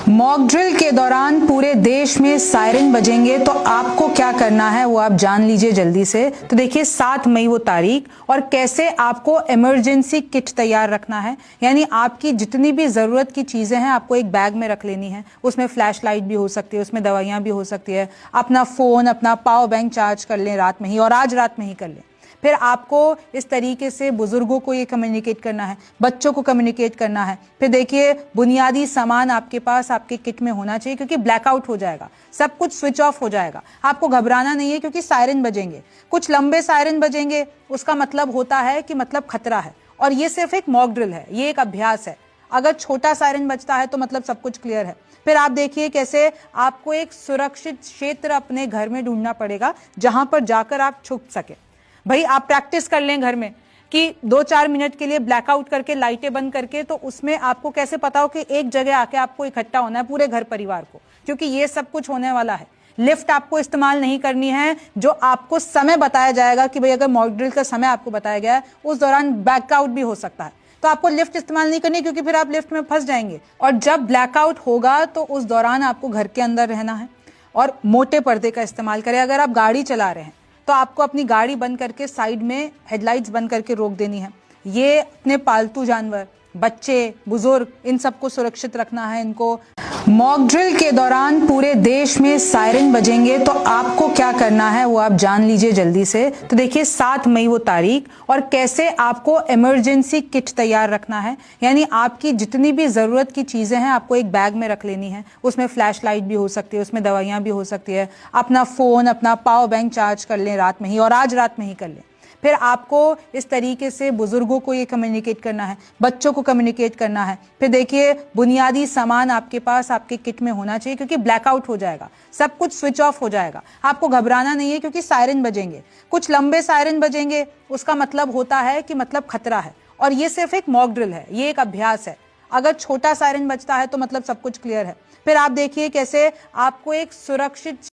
Mock drill के दौरान पूरे देश में सायरन बजेंगे तो आपको क्या करना है वो आप जान लीजिए जल्दी से। तो देखिए 7 मई वो तारीख और कैसे आपको इमरजेंसी किट तैयार रखना है। यानी आपकी जितनी भी जरूरत की चीजें हैं आपको एक बैग में रख लेनी है। उसमें फ्लैश लाइट भी हो सकती है, उसमें दवाइयां भी हो सकती है। अपना फोन, अपना पावर बैंक चार्ज कर लें रात में ही, और आज रात में ही कर लें। फिर आपको इस तरीके से बुजुर्गों को ये कम्युनिकेट करना है, बच्चों को कम्युनिकेट करना है। फिर देखिए बुनियादी सामान आपके पास आपके किट में होना चाहिए, क्योंकि ब्लैकआउट हो जाएगा, सब कुछ स्विच ऑफ हो जाएगा। आपको घबराना नहीं है, क्योंकि सायरन बजेंगे, कुछ लंबे सायरन बजेंगे। उसका मतलब होता है कि मतलब खतरा है, और ये सिर्फ एक मॉक ड्रिल है, ये एक अभ्यास है। अगर छोटा सायरन बजता है तो मतलब सब कुछ क्लियर है। फिर आप देखिए कैसे आपको एक सुरक्षित क्षेत्र अपने घर में ढूंढना पड़ेगा, जहां पर जाकर आप छुप सके। भाई आप प्रैक्टिस कर लें घर में कि 2-4 मिनट के लिए ब्लैकआउट करके, लाइटें बंद करके, तो उसमें आपको कैसे पता हो कि एक जगह आके आपको इकट्ठा होना है पूरे घर परिवार को, क्योंकि ये सब कुछ होने वाला है। लिफ्ट आपको इस्तेमाल नहीं करनी है। जो आपको समय बताया जाएगा कि भाई अगर मॉक ड्रिल का समय आपको बताया गया है, उस दौरान ब्लैकआउट भी हो सकता है, तो आपको लिफ्ट इस्तेमाल नहीं करनी, क्योंकि फिर आप लिफ्ट में फंस जाएंगे। और जब ब्लैकआउट होगा तो उस दौरान आपको घर के अंदर रहना है और मोटे पर्दे का इस्तेमाल करें। अगर आप गाड़ी चला रहे हैं तो आपको अपनी गाड़ी बंद करके साइड में हेडलाइट्स बंद करके रोक देनी है। ये अपने पालतू जानवर, बच्चे, बुजुर्ग, इन सबको सुरक्षित रखना है इनको। मॉक ड्रिल के दौरान पूरे देश में सायरन बजेंगे तो आपको क्या करना है वो आप जान लीजिए जल्दी से। तो देखिए 7 मई वो तारीख और कैसे आपको इमरजेंसी किट तैयार रखना है। यानी आपकी जितनी भी जरूरत की चीजें हैं आपको एक बैग में रख लेनी है। उसमें फ्लैश लाइट भी हो सकती है, उसमें दवाइयां भी हो सकती है। अपना फोन, अपना पावर बैंक चार्ज कर लें रात में ही, और आज रात में ही कर लें। फिर आपको इस तरीके से बुजुर्गों को ये कम्युनिकेट करना है, बच्चों को कम्युनिकेट करना है। फिर देखिए बुनियादी सामान आपके पास आपके किट में होना चाहिए, क्योंकि ब्लैकआउट हो जाएगा, सब कुछ स्विच ऑफ हो जाएगा। आपको घबराना नहीं है, क्योंकि सायरन बजेंगे, कुछ लंबे सायरन बजेंगे। उसका मतलब होता है कि मतलब खतरा है, और ये सिर्फ एक मॉक ड्रिल है, ये एक अभ्यास है। अगर छोटा सायरन बजता है तो मतलब सब कुछ क्लियर है। फिर आप देखिए कैसे आपको एक सुरक्षित